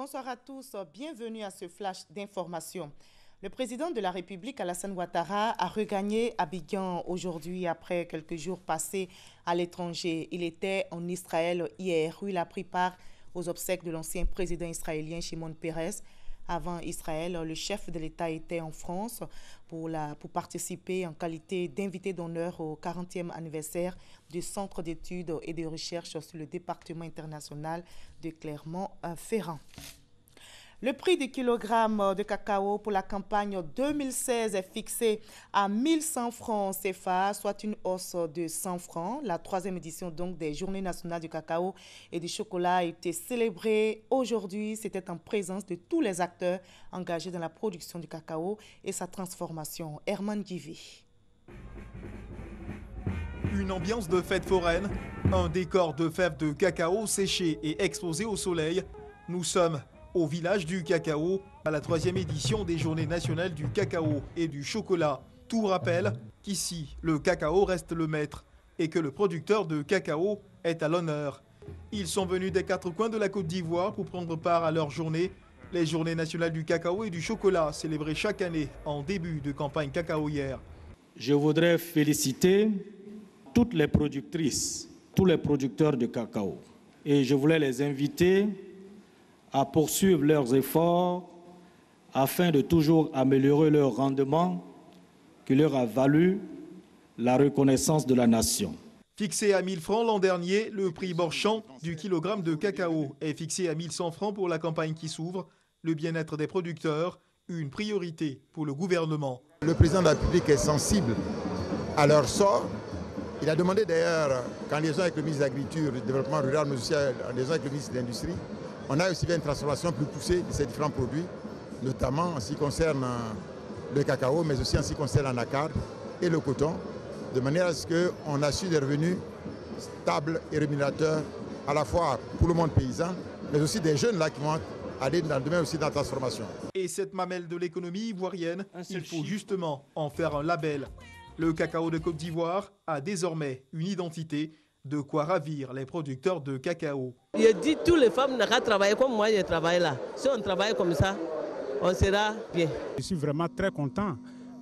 Bonsoir à tous, bienvenue à ce flash d'information. Le président de la République, Alassane Ouattara, a regagné Abidjan aujourd'hui après quelques jours passés à l'étranger. Il était en Israël hier où il a pris part aux obsèques de l'ancien président israélien Shimon Peres. Avant Israël, le chef de l'État était en France pour participer en qualité d'invité d'honneur au 40e anniversaire du Centre d'études et de recherche sur le département international de Clermont-Ferrand. Le prix du kilogramme de cacao pour la campagne 2016 est fixé à 1100 francs CFA, soit une hausse de 100 francs. La troisième édition donc des Journées nationales du cacao et du chocolat a été célébrée aujourd'hui. C'était en présence de tous les acteurs engagés dans la production du cacao et sa transformation. Herman Guivi. Une ambiance de fête foraine, un décor de fèves de cacao séchées et exposées au soleil. Nous sommes au village du cacao, à la troisième édition des Journées nationales du cacao et du chocolat. Tout rappelle qu'ici, le cacao reste le maître et que le producteur de cacao est à l'honneur. Ils sont venus des quatre coins de la Côte d'Ivoire pour prendre part à leur journée. Les Journées nationales du cacao et du chocolat, célébrées chaque année en début de campagne cacaoyère. Je voudrais féliciter toutes les productrices, tous les producteurs de cacao. Et je voulais les inviter à poursuivre leurs efforts afin de toujours améliorer leur rendement qui leur a valu la reconnaissance de la nation. Fixé à 1000 francs l'an dernier, le prix Borchamp du kilogramme de cacao est fixé à 1100 francs pour la campagne qui s'ouvre. Le bien-être des producteurs, une priorité pour le gouvernement. Le président de la République est sensible à leur sort. Il a demandé d'ailleurs, qu'en liaison avec le ministre de l'Agriculture, du Développement rural, mais aussi en liaison avec le ministre de l'Industrie, on a aussi fait une transformation plus poussée de ces différents produits, notamment en ce qui concerne le cacao, mais aussi en ce qui concerne l'anacarde et le coton, de manière à ce qu'on assure des revenus stables et rémunérateurs, à la fois pour le monde paysan, mais aussi des jeunes là qui vont aller dans le domaine aussi de la transformation. Et cette mamelle de l'économie ivoirienne, il faut justement en faire un label. Le cacao de Côte d'Ivoire a désormais une identité, de quoi ravir les producteurs de cacao. Je dis toutes les femmes n'ont qu'à travailler comme moi je travaille là. Si on travaille comme ça, on sera bien. Je suis vraiment très content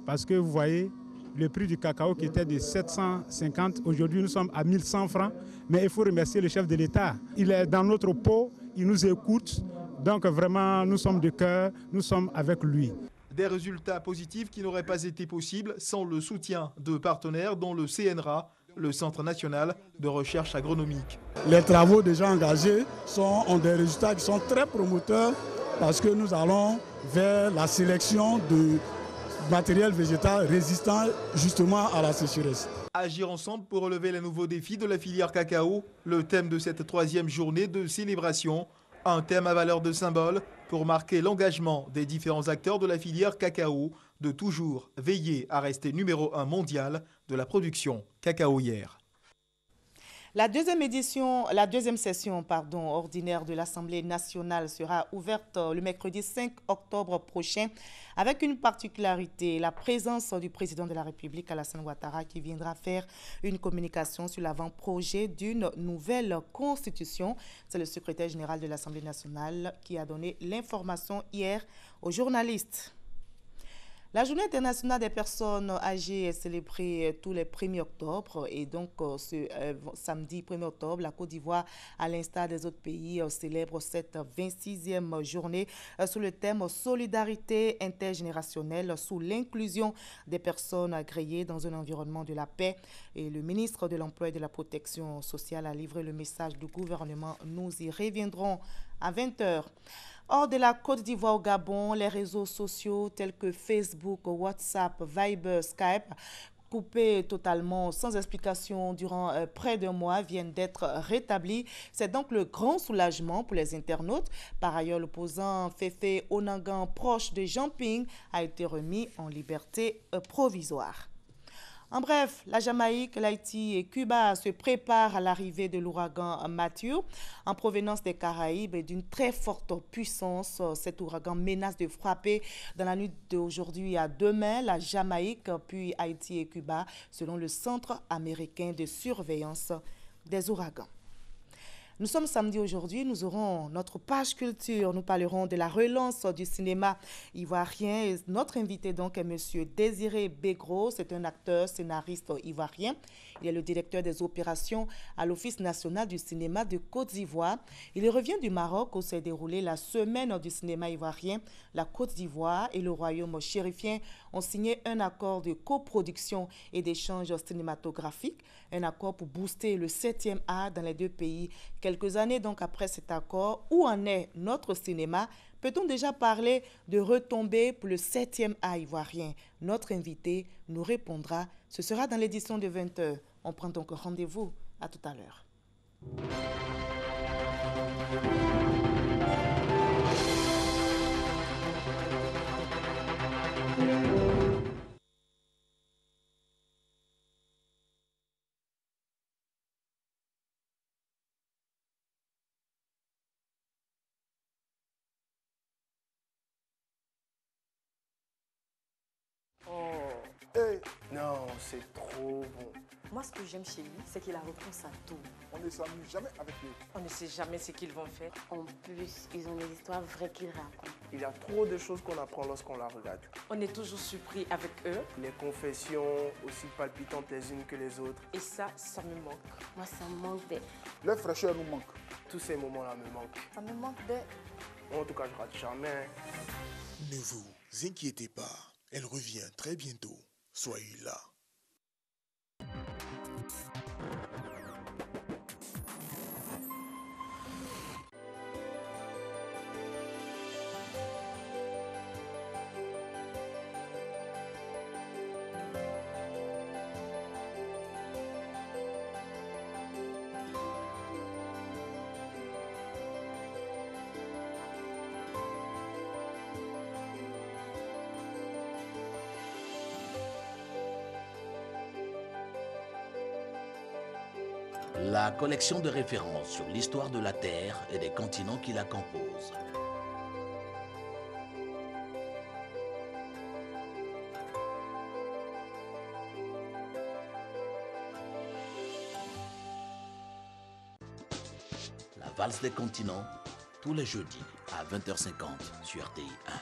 parce que vous voyez le prix du cacao qui était de 750, aujourd'hui nous sommes à 1100 francs. Mais il faut remercier le chef de l'État. Il est dans notre peau, il nous écoute. Donc vraiment nous sommes de cœur, nous sommes avec lui. Des résultats positifs qui n'auraient pas été possibles sans le soutien de partenaires dont le CNRA, le Centre national de recherche agronomique. Les travaux déjà engagés ont des résultats qui sont très promoteurs parce que nous allons vers la sélection de matériel végétal résistant justement à la sécheresse. Agir ensemble pour relever les nouveaux défis de la filière cacao, le thème de cette troisième journée de célébration, un thème à valeur de symbole pour marquer l'engagement des différents acteurs de la filière cacao de toujours veiller à rester numéro 1 mondial de la production cacaoyère. La deuxième session ordinaire de l'Assemblée nationale sera ouverte le mercredi 5 octobre prochain avec une particularité, la présence du président de la République, Alassane Ouattara, qui viendra faire une communication sur l'avant-projet d'une nouvelle constitution. C'est le secrétaire général de l'Assemblée nationale qui a donné l'information hier aux journalistes. La Journée internationale des personnes âgées est célébrée tous les 1er octobre et donc ce samedi 1er octobre, la Côte d'Ivoire, à l'instar des autres pays, célèbre cette 26e journée sous le thème Solidarité intergénérationnelle sous l'inclusion des personnes agréées dans un environnement de la paix. Et le ministre de l'Emploi et de la Protection sociale a livré le message du gouvernement. Nous y reviendrons à 20h. Hors de la Côte d'Ivoire au Gabon, les réseaux sociaux tels que Facebook, WhatsApp, Viber, Skype, coupés totalement sans explication durant près d'un mois, viennent d'être rétablis. C'est donc le grand soulagement pour les internautes. Par ailleurs, l'opposant Féfé Onangan, proche de Jean Ping, a été remis en liberté provisoire. En bref, la Jamaïque, l'Haïti et Cuba se préparent à l'arrivée de l'ouragan Matthew en provenance des Caraïbes et d'une très forte puissance. Cet ouragan menace de frapper dans la nuit d'aujourd'hui à demain la Jamaïque, puis Haïti et Cuba, selon le Centre américain de surveillance des ouragans. Nous sommes samedi aujourd'hui, nous aurons notre page culture, nous parlerons de la relance du cinéma ivoirien. Et notre invité donc est M. Désiré Begros, c'est un acteur, scénariste ivoirien. Il est le directeur des opérations à l'Office national du cinéma de Côte d'Ivoire. Il revient du Maroc où s'est déroulée la semaine du cinéma ivoirien. La Côte d'Ivoire et le royaume chérifien ont signé un accord de coproduction et d'échange cinématographique, un accord pour booster le 7e art dans les deux pays. Quelques années donc après cet accord, où en est notre cinéma? Peut-on déjà parler de retombées pour le 7e art ivoirien? Notre invité nous répondra. Ce sera dans l'édition de 20h. On prend donc rendez-vous. À tout à l'heure. Hey, non, c'est trop bon. Moi, ce que j'aime chez lui, c'est qu'il a réponse à tout. On ne s'amuse jamais avec lui. On ne sait jamais ce qu'ils vont faire. En plus, ils ont des histoires vraies qu'ils racontent. Il y a trop de choses qu'on apprend lorsqu'on la regarde. On est toujours surpris avec eux. Les confessions aussi palpitantes les unes que les autres. Et ça me manque. Moi, ça me manque de... Leur fraîcheur nous manque. Tous ces moments-là me manquent. Ça me manque de... En tout cas, je rate jamais. Ne vous inquiétez pas, elle revient très bientôt. Soyez là. La collection de références sur l'histoire de la Terre et des continents qui la composent. La valse des continents, tous les jeudis à 20h50 sur RTI 1.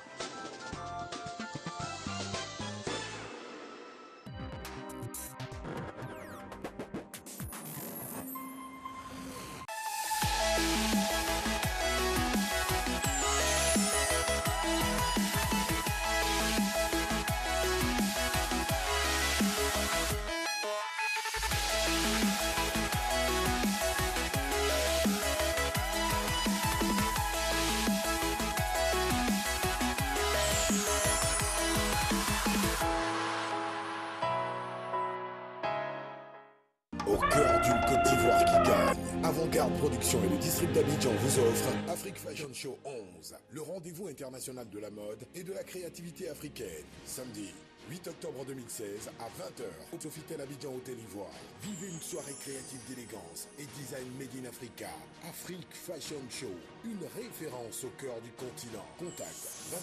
Au cœur d'une Côte d'Ivoire qui gagne, Avant-Garde Production et le district d'Abidjan vous offrent Afrique Fashion Show 11, le rendez-vous international de la mode et de la créativité africaine. Samedi 8 octobre 2016 à 20h au Sofitel Abidjan Hôtel Ivoire. Vivez une soirée créative d'élégance et design made in Africa. Afrique Fashion Show, une référence au cœur du continent. Contact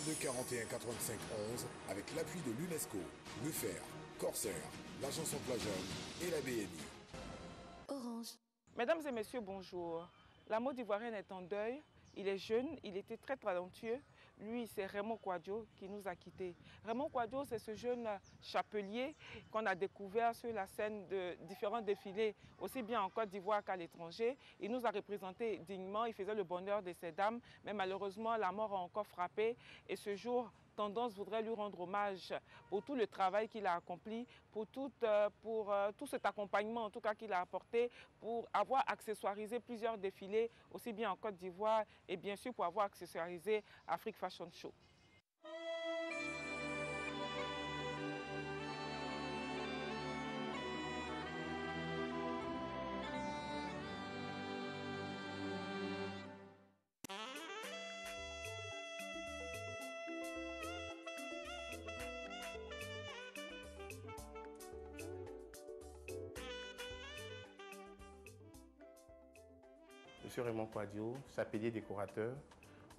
22 41 85 11 avec l'appui de l'UNESCO, le FER, Corsair, l'Agence Emploi Jeune et la BNI. Orange. Mesdames et messieurs, bonjour. La mode ivoirienne est en deuil. Il est jeune, il était très talentueux. Lui, c'est Raymond Kouadio qui nous a quittés. Raymond Kouadio, c'est ce jeune chapelier qu'on a découvert sur la scène de différents défilés, aussi bien en Côte d'Ivoire qu'à l'étranger. Il nous a représentés dignement, il faisait le bonheur de ces dames, mais malheureusement, la mort a encore frappé. Et ce jour, Tendance voudrait lui rendre hommage pour tout le travail qu'il a accompli, pour tout cet accompagnement en tout cas qu'il a apporté, pour avoir accessoirisé plusieurs défilés, aussi bien en Côte d'Ivoire et bien sûr pour avoir accessoirisé Afrique Fashion Show. Je suis Raymond Kouadio, chapelier décorateur.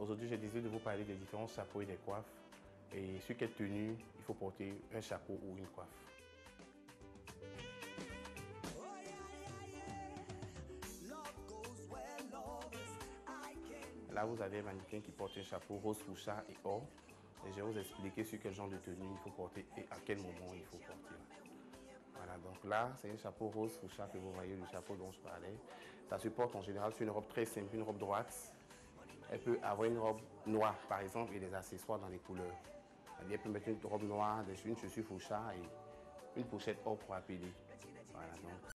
Aujourd'hui, j'ai décidé de vous parler des différents chapeaux et des coiffes et sur quelle tenue il faut porter un chapeau ou une coiffe. Là, vous avez un mannequin qui porte un chapeau rose fuchsia et or. Et je vais vous expliquer sur quel genre de tenue il faut porter et à quel moment il faut porter. Voilà, donc là, c'est un chapeau rose fuchsia que vous voyez, le chapeau dont je parlais. Ça se porte en général sur une robe très simple, une robe droite. Elle peut avoir une robe noire, par exemple, et des accessoires dans les couleurs. Elle peut mettre une robe noire, une chaussure fuchsia et une pochette or pour appeler. Voilà, donc.